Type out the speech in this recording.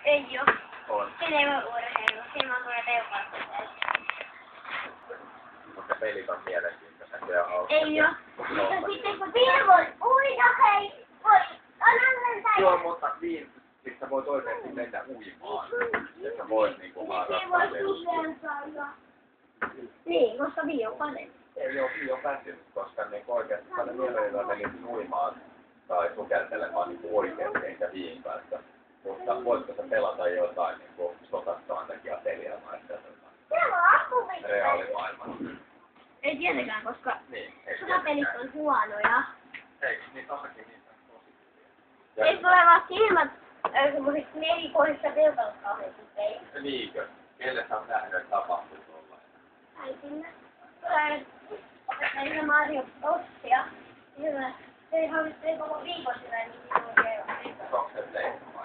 Ei oo. On. Siinä ei ole urheilua. Siinä on tulee peukaloita. Mutta pelit on mielenkiintoiset ja hauskoja. Ei oo. Mutta sitten kun siinä voi uida, hei. Voi. Annan tai. Joo, mutta niin, sit sä voit oikeesti mennä uimaan. Ja sä voit niinku harrastaa sen. Niin, koska Vio panee. Ei oo Vio väsynyt, koska niinku oikeesti paljon mielellä menisit uimaan tai sukeltelemaan niinku oikeesti eikä Viin kanssa. Mutta voitko sä pelata jotain niinku sotastrategia-peliä vai reaalimaailmassa? Ei tietenkään, koska Niin, sotapelit on huonoja. Eikö niitä onkin niitä tosi hyviä? Ei tule vaan silmät semmoiset nelikoisissa peukalot kauheasti peillä. Niinkö? Kelle sä oot nähnyt, että tapahtuu tuollainen? Äitinä. Opettaja Mario Ossia. Hyvä. Se ei hallitse koko viikon sitä, niin minun on vielä. Onko se leikkaama?